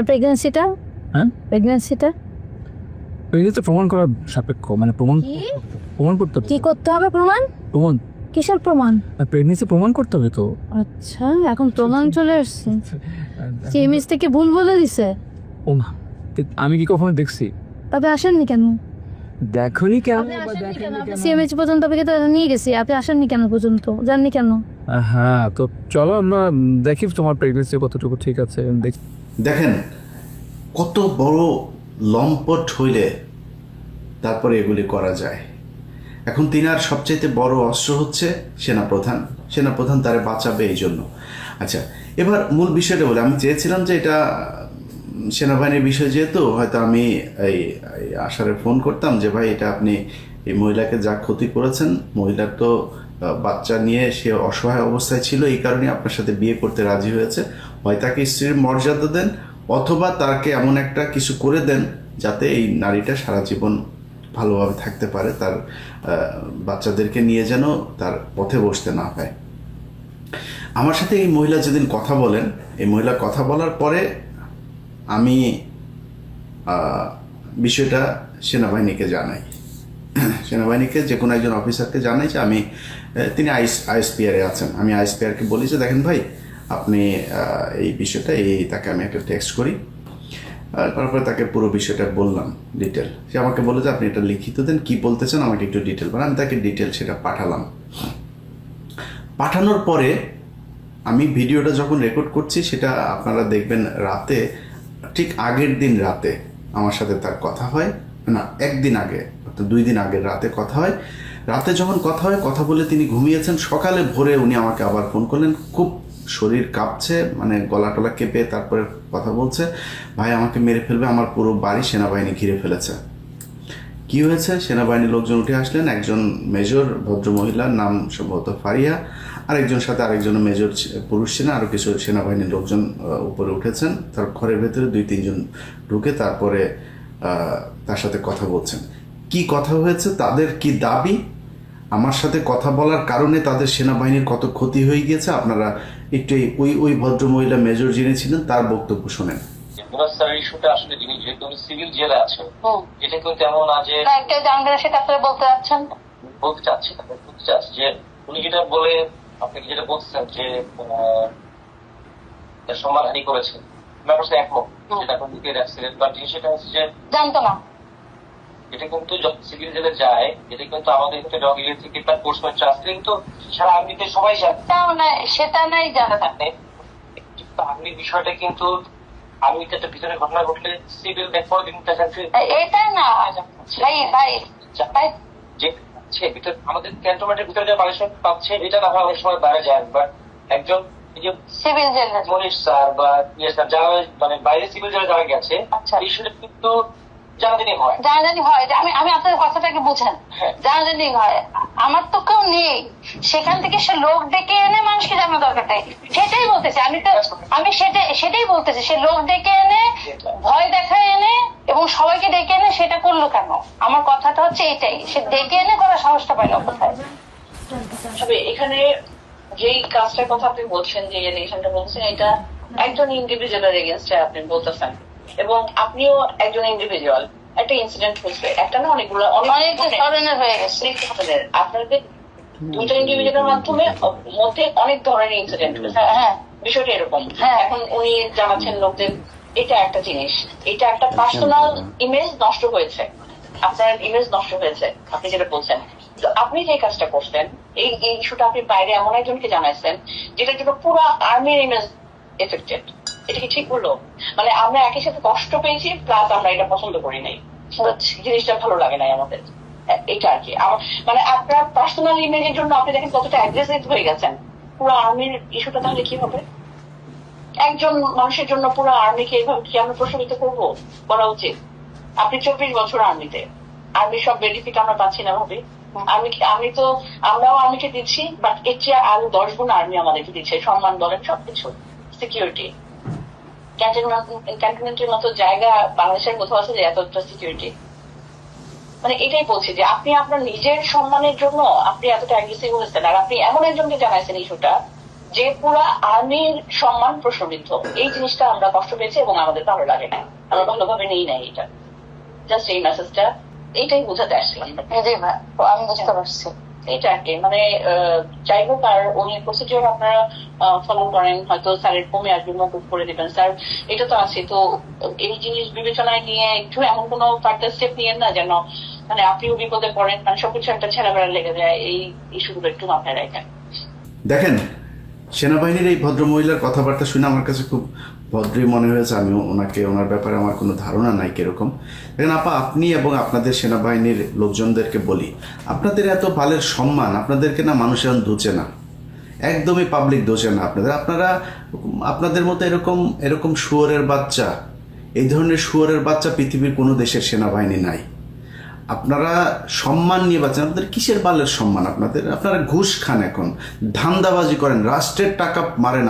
প্রেগনেন্সিটা হ্যাঁ প্রেগনেন্সিটা এই তো প্রমাণ করা সাপেক্ষ, মানে প্রমাণ প্রমাণ করতে হবে কি করতে হবে? প্রমাণ? প্রমাণ কিসের প্রমাণ? প্রেগনেন্সি প্রমাণ করতে হবে তো। আচ্ছা, এখন প্রমাণ চলে আসছে। কেমিস্ট থেকে ভুল বলে দিছে। ও মা, আমি কি কখনো দেখছি? তবে আসেননি কেন? দেখনি কেন? সিএমএইচ পর্যন্ত আপনাকে তো নিয়ে গেছি, আপনি আসেননি কেন পর্যন্ত? জাননি কেন? হ্যাঁ, তো চলো আমরা দেখি তোমার প্রেগনেন্সি কতটুকু ঠিক আছে। দেখেন কত বড় লম্পট হইলে তারপরে এগুলি করা যায়। এখন তিনার সবচাইতে বড় অস্ত্র হচ্ছে সেনাপ্রধান। সেনাপ্রধান তারে বাঁচাবে এই জন্য। আচ্ছা, এবার মূল বিষয়টা বলে, আমি চেয়েছিলাম যে এটা সেনাবাহিনীর বিষয় যেহেতু হয়তো আমি এই আশারে ফোন করতাম যে ভাই এটা আপনি এই মহিলাকে যা ক্ষতি করেছেন, মহিলার তো বাচ্চা নিয়ে সে অসহায় অবস্থায় ছিল, এই কারণে আপনার সাথে বিয়ে করতে রাজি হয়েছে, হয় তাকে স্ত্রীর মর্যাদা দেন অথবা তাকে এমন একটা কিছু করে দেন যাতে এই নারীটা সারা জীবন ভালোভাবে থাকতে পারে, তার বাচ্চাদেরকে নিয়ে যেন তার পথে বসতে না পায়। আমার সাথে এই মহিলা যেদিন কথা বলেন, এই মহিলা কথা বলার পরে আমি বিষয়টা সেনাবাহিনীকে জানাই, সেনাবাহিনীকে যে কোনো একজন অফিসারকে জানাই যে আমি, তিনি আইএসপিআরে আছেন, আমি আইএসপিআরকে বলি যে দেখেন ভাই আপনি এই বিষয়টা তাকে আমি একটা টেক্সট করি, তারপরে তাকে পুরো বিষয়টা বললাম ডিটেল। সে আমাকে বলে যে আপনি এটা লিখিত দেন, কি বলতেছেন আমাকে একটু ডিটেল বলেন। আমি তাকে ডিটেল সেটা পাঠালাম। পাঠানোর পরে আমি ভিডিওটা যখন রেকর্ড করছি সেটা আপনারা দেখবেন রাতে, ঠিক আগের দিন রাতে আমার সাথে তার কথা হয়, না একদিন আগে অর্থাৎ 2 দিন আগের রাতে কথা হয়। রাতে যখন কথা হয়, কথা বলে তিনি ঘুমিয়েছেন, সকালে ভোরে উনি আমাকে আবার ফোন করলেন, খুব শরীর কাঁপছে, মানে গলা টলা কেঁপে তারপরে কথা বলছে, ভাই আমাকে মেরে ফেলবে, আমার পুরো বাড়ি সেনাবাহিনী ঘিরে ফেলেছে। কি হয়েছে? সেনাবাহিনীর লোকজন উঠে আসলেন, একজন মেজর ভদ্রমহিলার নাম সম্ভবত ফারিয়া, আরেকজন সাথে আরেকজন মেজর পুরুষ ছিলেন, আরও কিছু সেনাবাহিনীর লোকজন উপরে উঠেছেন, তার ঘরের ভেতরে 2-3 জন ঢুকে তারপরে তার সাথে কথা বলছেন। কি কথা হয়েছে, তাদের কি দাবি, আমার সাথে কথা বলার কারণে তাদের সেনাবাহিনীর কত ক্ষতি হয়ে গিয়েছে, আপনারা একটু ওই ভদ্রমহিলা মেজর যিনি ছিলেন তার বক্তব্য শোনেন। ইস্যুটা আসলে যিনি যেহেতু সিভিল জেলে আছেন, এটা কিন্তু এমন না যে একটা জানবেন সেটা আপনারা বলতে যাচ্ছেন, বলতে চাচ্ছি যে উনি যেটা বলে আপনাকে যেটা বলছেন যে সম্মানহানি করেছেন, ব্যাপার একমত, যেটা এখন লুকিয়ে রাখছিলেন, বাট সেটা হচ্ছে যে জানতো না, এটা কিন্তু যখন সিভিল জেলে যায় এটা কিন্তু আমাদের ডগিয়ে থেকে তার পোস্টম্যান ট্রাস্ট কিন্তু সারা আর্মিতে সবাই জানে, সেটা নাই জানা থাকে। আর্মির বিষয়টা কিন্তু আর্মিতে একটা ভিতরে ঘটনা ঘটলে সিভিল ব্যাপার এটা না ভাই ভাই ভাই যে ভিতরে আমাদের ক্যান্টনমেন্টের ভিতরে যে পানিশমেন্ট পাচ্ছে এটা না হয় অনেক সময় বাইরে যায়, বাট একজন সিভিল জেল মনীষ স্যার বা যারা মানে বাইরে সিভিল জেলে যারা গেছে, বিষয়টা কিন্তু জানাজানি হয়। আমি আপনার কথাটাকে বুঝেন, জানাজানি হয়। আমার তো কেউ নেই সেখান থেকে, সে লোক ডেকে এনে মানুষকে জানানো দরকার নেই, সেটাই বলতেছে। আমি সেটাই বলতেছি, সে লোক ডেকে এনে ভয় দেখায় এনে এবং সবাইকে ডেকে এনে সেটা করলো কেন? আমার কথাটা হচ্ছে এটাই, সে ডেকে এনে করার সাহসটা পাইল কোথায়? তবে এখানে যেই কাজটার কথা আপনি বলছেন, যে এলিগেশনটা বলছেন, এটা একজন ইন্ডিভিজুয়ালের এগেইনস্টে আপনি বলতেছেন, এবং আপনিও একজন ইন্ডিভিজুয়াল। একটা ইনসিডেন্ট হয়েছে, একটা না অনেকগুলো, অনেক ধরনের হয়ে গেছে। আপনাদের দুটো ইন্ডিভিজুয়ালের মধ্যে অনেক ধরনের ইনসিডেন্ট হয়েছে। হ্যাঁ, বিষয়টা এরকম। এখন উনি জানাচ্ছেন লোকদের, এটা একটা জিনিস, এটা একটা পার্সোনাল ইমেজ নষ্ট হয়েছে, আপনার ইমেজ নষ্ট হয়েছে, আপনি যেটা বলছেন। তো আপনি যে কাজটা করছেন, এই ইস্যুটা আপনি বাইরে এমন একজনকে জানাইছেন যেটার জন্য পুরো আর্মির ইমেজ এফেক্টেড। এটা কি ঠিক বললো? মানে আমরা একই সাথে কষ্ট পেয়েছি, প্লাস আমরা এটা পছন্দ করি নাই, জিনিসটা ভালো লাগে নাই আমাদের, এটা আর কি। মানে আপনার পার্সোনাল ইমেজের জন্য আপনি দেখেন কতটা অ্যাগ্রেসিভ হয়ে গেছেন। পুরো আর্মির ইস্যুটা তাহলে কি হবে? একজন মানুষের জন্য পুরো আর্মিকে এইভাবে কি আমরা প্রশমিত করবো? করা উচিত? আপনি 24 বছর আর্মিতে, আর্মির সব বেনিফিট আমরা পাচ্ছি না ভাবে। আমরাও আর্মিকে দিচ্ছি, বাট এর চেয়ে আরো 10 গুণ আর্মি আমাদেরকে দিচ্ছে, সম্মান বলেন, সবকিছু, সিকিউরিটি। ক্যান্টনমেন্টের মতো জায়গা বাংলাদেশের কোথাও আছে যে এতটা সিকিউরিটি? মানে এটাই বলছি যে আপনি আপনার নিজের সম্মানের জন্য আপনি এতটা অ্যাগ্রেসিভ হয়েছেন, আর আপনি এমন একজনকে জানাইছেন ইস্যুটা যে পুরা আর্মির সম্মান প্রশ্নবিদ্ধ। এই জিনিসটা আমরা কষ্ট পেয়েছি এবং আমাদের ভালো লাগে না, আমরা ভালোভাবে নেই না এটা। জাস্ট এই মেসেজটা এইটাই বোঝাতে আসছিলাম। আমি বুঝতে পারছি এটা আর কি, মানে যাই হোক, আর উনি প্রসিডিওর আপনারা ফলো করেন, হয়তো স্যারের কমে আসবে, মকুব করে দিবেন স্যার, এটা তো আছে। তো এই জিনিস বিবেচনায় নিয়ে একটু এমন কোনো ফার্দার স্টেপ নিয়েন না যেন মানে আপনিও বিপদে পড়েন, মানে সবকিছু একটা ছেঁড়া বেড়া লেগে যায়। এই ইস্যুগুলো একটু মাথায় রাখেন। দেখেন, সেনাবাহিনীর এই ভদ্র মহিলার কথাবার্তা শুনে আমার কাছে খুব ভদ্রই মনে হয়েছে। আমি ওনার ব্যাপারে আমার কোনো ধারণা নাই কিরকম। দেখেন আপা, আপনি এবং আপনাদের সেনাবাহিনীর লোকজনদেরকে বলি, আপনাদের এত বালের সম্মান, আপনাদেরকে না মানুষ এখন দোচে না, একদমই পাবলিক দোচে না আপনাদের মতো এরকম শুয়োরের বাচ্চা, এই ধরনের শুয়োরের বাচ্চা পৃথিবীর কোনো দেশের সেনাবাহিনী নাই। আপনারা সম্মান নিয়ে বাঁচেন, আপনাদের কিসের বালের সম্মান? আপনারা ঘুষ খান, এখন ধান্দাবাজি করেন, রাষ্ট্রের টাকা মারেন।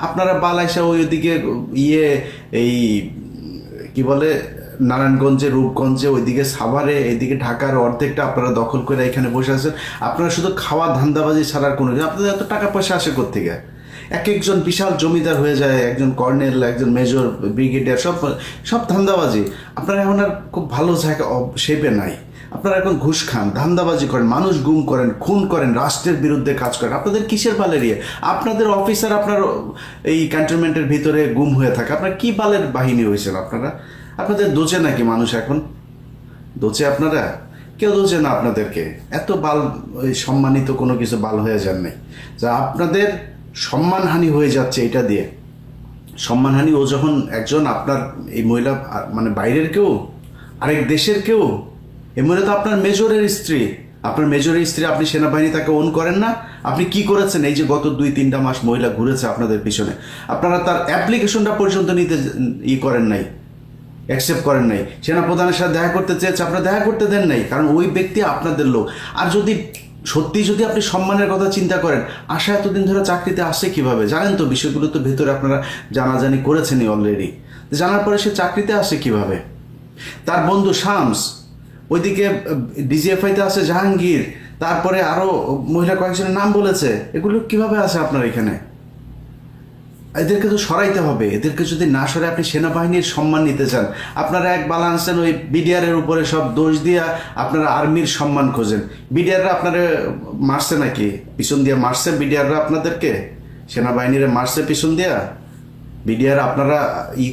আপনারা বালাইসা ওইদিকে এই কি বলে নারায়ণগঞ্জে, রূপগঞ্জে, ওইদিকে সাভারে, এইদিকে ঢাকার অর্ধেকটা আপনারা দখল করে এখানে বসে আছেন। আপনারা শুধু খাওয়া ধান্দাবাজি ছাড়ার কোনো, আপনাদের এত টাকা পয়সা আসে কোত্থেকে? এক একজন বিশাল জমিদার হয়ে যায়, একজন কর্নেল, একজন মেজর, ব্রিগেডিয়ার, সব ধান্দাবাজি। আপনারা এখন আর খুব ভালো জায়গা শেপে নাই। আপনারা এখন ঘুষ খান, ধান্দাবাজি করেন, মানুষ গুম করেন, খুন করেন, রাষ্ট্রের বিরুদ্ধে কাজ করেন। আপনাদের কিসের বালের আপনাদের অফিসার আপনার এই ক্যান্টনমেন্টের ভিতরে গুম হয়ে থাকে। আপনার কি বালের বাহিনী হয়েছেন আপনাদের দোচে নাকি মানুষ? এখন দোচে আপনারা? কেউ দোচে না আপনাদেরকে। এত বাল সম্মানিত কোনো কিছু বাল হয়ে যান নাই, যা আপনাদের সম্মানহানি হয়ে যাচ্ছে এটা দিয়ে। সম্মানহানি ও যখন একজন আপনার এই মহিলা, মানে বাইরের কেউ, আরেক দেশের কেউ, এই মহিলা তো আপনার মেজরের স্ত্রী, আপনি সেনাবাহিনী তাকে ওন করেন না? আপনি কি করেছেন? এই যে গত 2-3টা মাস মহিলা ঘুরেছে আপনাদের পিছনে, আপনারা তার অ্যাপ্লিকেশনটা পর্যন্ত নিতে করেন নাই, অ্যাকসেপ্ট করেন নাই। সেনাপ্রধানের সাথে দেখা করতে চেয়েছে, আপনারা দেখা করতে দেন নাই, কারণ ওই ব্যক্তি আপনাদের লোক। আর যদি আপনি সম্মানের কথা চিন্তা করেন, আশা এতদিন ধরে চাকরিতে আসে কিভাবে? জানেন তো, বিষয়গুলো তো ভেতরে আপনারা জানাজানি করেছেনই অলরেডি। জানার পরে সে চাকরিতে আসে কিভাবে? তার বন্ধু শামস, ওইদিকে ডিজিএফআইতে আছে জাহাঙ্গীর, তারপরে আরো মহিলা কয়েকজনের নাম বলেছে, এগুলো কিভাবে আছে আপনার এখানে? এদেরকে তো সরাইতে হবে। এদেরকে যদি না সরে আপনি সেনাবাহিনীর সম্মান নিতে চান, আপনারা এক বালা আনছেন ওই বিডিআরের উপরে সব দোষ দিয়া আপনারা আর্মির সম্মান খোঁজেন। বিডিআররা আপনারা মারছে নাকি? পিছন দিয়া মারছে বিডিআররা আপনাদেরকে? সেনাবাহিনীরা মারছে পিছন দিয়া? বিডিআর আপনারা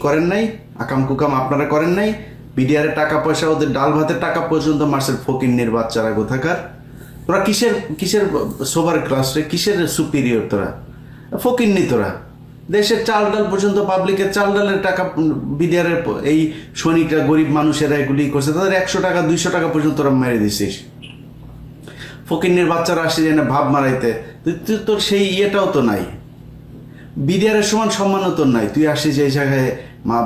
করেন নাই, আকাম কুকাম আপনারা করেন নাই? বিডিআরের টাকা পয়সা, ওদের ডাল ভাতের টাকা পর্যন্ত মারছেন ফকিন্নির বাচ্চারা কোথাকার। তোরা কিসের সোভার ক্লাস রে? কিসের সুপিরিয়র তোরা? ফকিন্নি তোরা। দেশের চাল ডাল পর্যন্ত, পাবলিকের চাল ডালের টাকা বিডিআরের এই সৈনিকরা, গরিব মানুষেরা এগুলি করছে, তাদের 100 টাকা 200 টাকা পর্যন্ত তোরা মেরে দিছিস। ফকিন্নির বাচ্চারা আসে যায় না ভাব মারাইতে, তোর সেই ইয়েটাও তো নাই, বিডিআরের সমান সম্মানও তোর নাই। তুই আসিস এই জায়গায়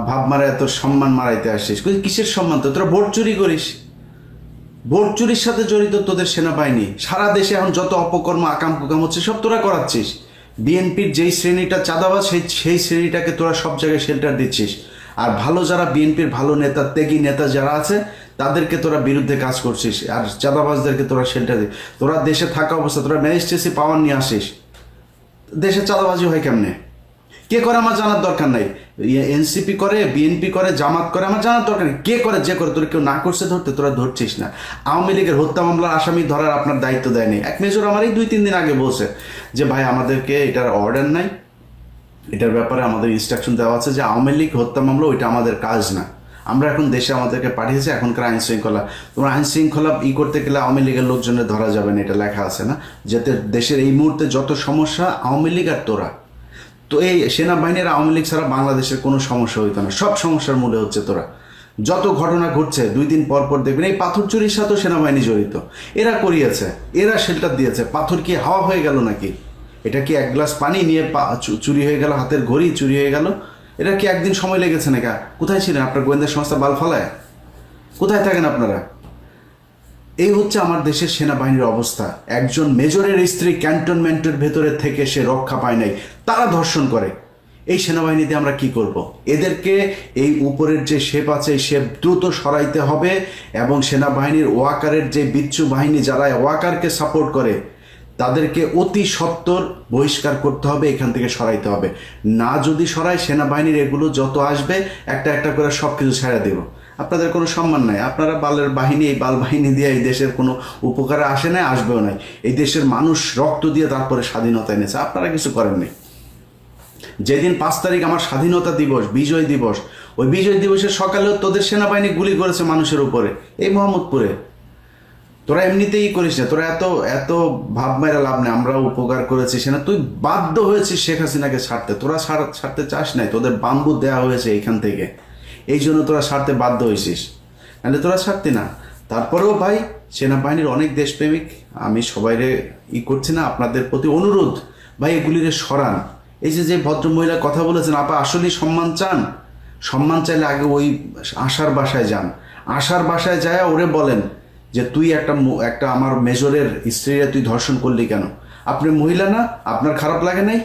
ভাব মারায় তোর সম্মান মারাইতে আসিস। কিসের সম্মান? তোরা ভোট চুরি করিস, ভোট চুরির সাথে জড়িত তোদের সেনাবাহিনী। সারা দেশে এখন যত অপকর্ম আকাম কুকাম হচ্ছে সব তোরা করাচ্ছিস। বিএনপির যেই শ্রেণীটা চাঁদাবাজ, সেই শ্রেণীটাকে তোরা সব জায়গায় শেল্টার দিচ্ছিস। আর ভালো যারা বিএনপির ভালো নেতা, ত্যাগী নেতা যারা আছে, তাদেরকে তোরা বিরুদ্ধে কাজ করছিস, আর চাঁদাবাজদেরকে তোরা শেল্টার দিস। তোরা দেশে থাকা অবস্থা তোরা ম্যাজিস্ট্রেসি পাওয়ার নিয়ে আসিস। দেশে চাঁদাবাজি হয় কেমনে? কে করে আমার জানার দরকার নাই। এনসিপি করে, বিএনপি করে, জামাত করে, আমার জানার দরকার নেই। কে করে, যে করে, তোর কেউ না করছে ধরতে, তোরা ধরছিস না। আওয়ামী লীগের হত্যা মামলার আসামি ধরার আপনার দায়িত্ব দেয়নি। এক মেজর আমার এই 2-3 দিন আগে বলছে যে ভাই আমাদেরকে এটার অর্ডার নাই, এটার ব্যাপারে আমাদের ইনস্ট্রাকশন দেওয়া আছে যে আওয়ামী লীগ হত্যা মামলা ওইটা আমাদের কাজ না। আমরা এখন দেশে আমাদেরকে পাঠিয়েছে এখনকার আইন শৃঙ্খলা, তোমরা আইন শৃঙ্খলা করতে গেলে আওয়ামী লীগের লোকজনের ধরা যাবে না, এটা লেখা আছে না? যাতে দেশের এই মুহূর্তে যত সমস্যা আওয়ামী লীগ আর তোরা, তো এই সেনাবাহিনীর আওয়ামী লীগ ছাড়া বাংলাদেশের কোনো সমস্যা হইতো না। সব সমস্যার মূলে হচ্ছে তোরা। যত ঘটনা ঘটছে 2 দিন পর পর দেখবেন এই পাথর চুরির সাথেও সেনাবাহিনী জড়িত। এরা করিয়েছে, এরা শেল্টার দিয়েছে। পাথর কি হাওয়া হয়ে গেল নাকি? এটা কি 1 গ্লাস পানি নিয়ে চুরি হয়ে গেল, হাতের ঘড়ি চুরি হয়ে গেল? এটা কি একদিন সময় লেগেছে নাকি? কোথায় ছিলেন আপনার গোয়েন্দা সংস্থা বাল ফালায়? কোথায় থাকেন আপনারা? এই হচ্ছে আমার দেশের সেনাবাহিনীর অবস্থা। একজন মেজরের স্ত্রী ক্যান্টনমেন্টের ভেতরে থেকে সে রক্ষা পায় নাই, তারা ধর্ষণ করে। এই সেনাবাহিনীতে আমরা কি করব? এদেরকে এই উপরের যে শেপ আছে এই শেপ দ্রুত সরাইতে হবে এবং সেনাবাহিনীর ওয়াকারের যে বিচ্ছু বাহিনী যারা ওয়াকারকে সাপোর্ট করে তাদেরকে অতি সত্বর বহিষ্কার করতে হবে, এখান থেকে সরাইতে হবে। না যদি সরায় সেনাবাহিনীর এগুলো যত আসবে একটা একটা করে সব কিছু ছেড়ে দেব। আপনাদের কোনো সম্মান নাই, আপনারা বালের বাহিনী, এই বাল বাহিনী দিয়ে এই দেশের কোনো উপকারে আসে নাই, আসবেও নাই। এই দেশের মানুষ রক্ত দিয়ে তারপরে স্বাধীনতা এনেছে, আপনারা কিছু করেননি। যেদিন 5 তারিখ আমার স্বাধীনতা দিবস, বিজয় দিবস, ওই বিজয় দিবসের সকালেও তোদের সেনাবাহিনী গুলি করেছে মানুষের উপরে, এই মোহাম্মদপুরে। তোরা এমনিতেই করিস না, তোরা এত এত ভাব মেরা লাভ নেই আমরা উপকার করেছি সেনা, তুই বাধ্য হয়েছিস শেখ হাসিনাকে ছাড়তে। তোরা ছাড়তে চাস নাই, তোদের বাম্বু দেওয়া হয়েছে এইখান থেকে, এই জন্য তোরা ছাড়তে বাধ্য হয়েছিস, নাহলে তোরা ছাড়তি না। তারপরেও ভাই সেনাবাহিনীর অনেক দেশপ্রেমিক, আমি সবাইরে করছি না, আপনাদের প্রতি অনুরোধ ভাই এগুলিরে সরান। এই যে ভদ্রমহিলা কথা বলেছেন, আপা আসলেই সম্মান চান, সম্মান চাইলে আগে ওই আশার বাসায় যান, আশার বাসায় যায় ওরে বলেন যে তুই একটা আমার মেজরের স্ত্রীরা তুই ধর্ষণ করলি কেন? আপনি মহিলা না, আপনার খারাপ লাগে নাই?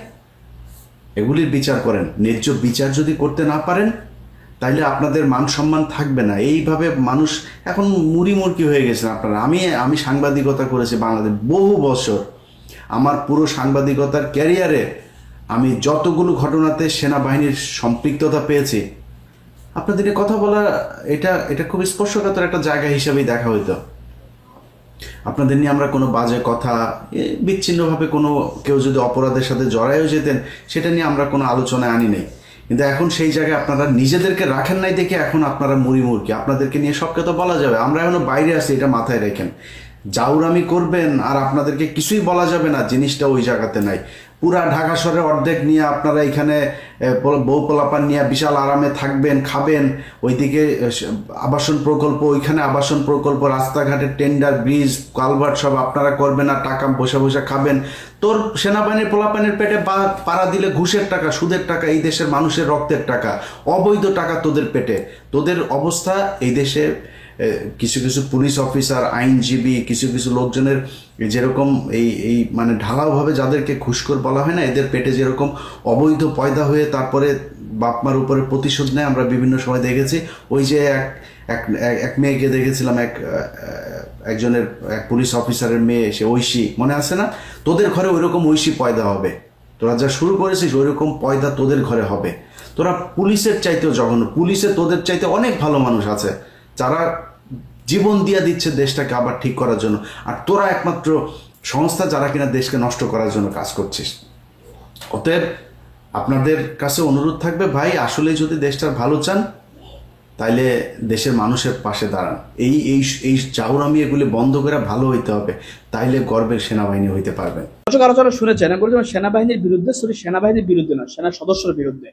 এগুলির বিচার করেন। ন্যায্য বিচার যদি করতে না পারেন তাইলে আপনাদের মান সম্মান থাকবে না। এইভাবে মানুষ এখন মুড়কি হয়ে গেছেন আপনারা। আমি সাংবাদিকতা করেছি বাংলাদেশ বহু বছর, আমার পুরো সাংবাদিকতার ক্যারিয়ারে আমি যতগুলো ঘটনাতে সেনাবাহিনীর সম্পৃক্ততা পেয়েছি, আপনাদের কথা বলা এটা খুব স্পর্শকাতর একটা জায়গা হিসাবেই দেখা হইতো। আপনাদের নিয়ে আমরা কোনো বাজে কথা, বিচ্ছিন্নভাবে কোনো কেউ যদি অপরাধের সাথে জড়ায়ও যেতেন সেটা নিয়ে আমরা কোনো আলোচনায় আনি নাই। কিন্তু এখন সেই জায়গায় আপনারা নিজেদেরকে রাখেন নাই দেখে এখন আপনারা মুড়কি, আপনাদেরকে নিয়ে সব কথা বলা যাবে। আমরা এখনো বাইরে আছি, এটা মাথায় রাখেন। জাউরামি করবেন আর আপনাদেরকে কিছুই বলা যাবে না, জিনিসটা ওই জায়গাতে নাই। পুরা ঢাকা শহরের অর্ধেক নিয়ে আপনারা এখানে বউ পোলাপান নিয়ে বিশাল আরামে থাকবেন, খাবেন। ওইদিকে আবাসন প্রকল্প, ওইখানে আবাসন প্রকল্প, রাস্তাঘাটের টেন্ডার, ব্রিজ, কালভার্ট সব আপনারা করবেন আর টাকা বসে বসে খাবেন। তোর সেনাবাহিনীর পোলাপানের পেটে পাড়া দিলে ঘুষের টাকা, সুদের টাকা, এই দেশের মানুষের রক্তের টাকা, অবৈধ টাকা তোদের পেটে। তোদের অবস্থা এই দেশে কিছু কিছু পুলিশ অফিসার, আইনজীবী, কিছু কিছু লোকজনের যেরকম এই মানে ঢালাওভাবে যাদেরকে ঘুষখোর বলা হয় না, এদের পেটে যেরকম অবৈধ পয়দা হয়ে তারপরে বাপমার উপরে প্রতিশোধ নেয় আমরা বিভিন্ন সময় দেখেছি। ওই যে এক মেয়েকে দেখেছিলাম, একজনের এক পুলিশ অফিসারের মেয়ে, সে ঐশী, মনে আছে না? তোদের ঘরে ওইরকম ঐশী পয়দা হবে, তোরা যা শুরু করেছিস ওইরকম পয়দা তোদের ঘরে হবে। তোরা পুলিশের চাইতেও জঘন্য, পুলিশে তোদের চাইতে অনেক ভালো মানুষ আছে যারা জীবন দিয়ে দিচ্ছে দেশটাকে আবার ঠিক করার জন্য, আর তোরা একমাত্র সংস্থা যারা কিনা দেশকে নষ্ট করার জন্য কাজ করছিস। অতএব আপনাদের কাছে অনুরোধ থাকবে ভাই, আসলে যদি দেশটার ভালো চান তাইলে দেশের মানুষের পাশে দাঁড়ান। এই জাউরামি এগুলি বন্ধ করে ভালো হইতে হবে, তাইলে গর্বের সেনাবাহিনী হইতে পারবেন। দর্শক আলোচনা শুনেছেন, সেনাবাহিনীর বিরুদ্ধে, সেনাবাহিনীর বিরুদ্ধে না, সেনা সদস্যের বিরুদ্ধে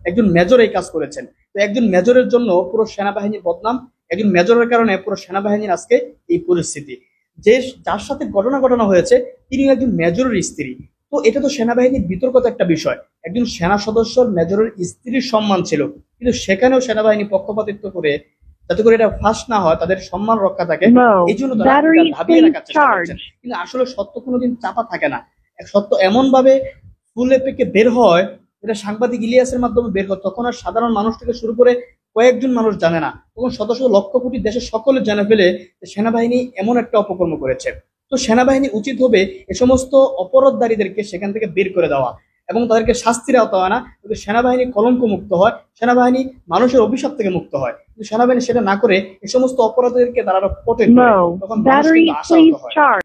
একজন মেজর এই কাজ করেছেন। তো একজন মেজরের জন্য পুরো সেনাবাহিনীর বদনাম, একজন মেজরের কারণে পুরো সেনাবাহিনীর আজকে এই পরিস্থিতি। যার সাথে ঘটনা হয়েছে তিনি একজন মেজরের স্ত্রী। তো এটা তো সেনাবাহিনীর বিতর্কত একটা বিষয়। একজন সেনা সদস্য মেজরের স্ত্রীর সম্মান ছিল, কিন্তু সেখানেও সেনাবাহিনী পক্ষপাতিত্ব করে যাতে করে এটা ফাঁস না হয়, তাদের সম্মান রক্ষা থাকে, এই জন্য তারা ভাবিয়ে রাখার চেষ্টা করছেন। কিন্তু আসলে সত্য কোনোদিন চাপা থাকে না, সত্য এমন ভাবে ফুলে পেকে বের হয়, এটা সাংবাদিক ইলিয়াসের মাধ্যমে বের হয়, তখন আর সাধারণ মানুষ থেকে শুরু করে কয়েকজন মানুষ জানে না, তখন শত শত লক্ষ কোটি দেশের সকলে জেনে ফেলে সেনাবাহিনী এমন একটা অপকর্ম করেছে। তো সেনাবাহিনী উচিত হবে এ সমস্ত অপরাধকারীদেরকে সেখান থেকে বের করে দেওয়া এবং তাদেরকে শাস্তির আওতা আনা, কিন্তু সেনাবাহিনী কলঙ্ক মুক্ত হয়, সেনাবাহিনী মানুষের অভিশাপ থেকে মুক্ত হয়। কিন্তু সেনাবাহিনী সেটা না করে এ সমস্ত অপরাধীদেরকে তারা প্রটেক্ট করে, তখন মানুষ কিন্তু আশাহত হয়।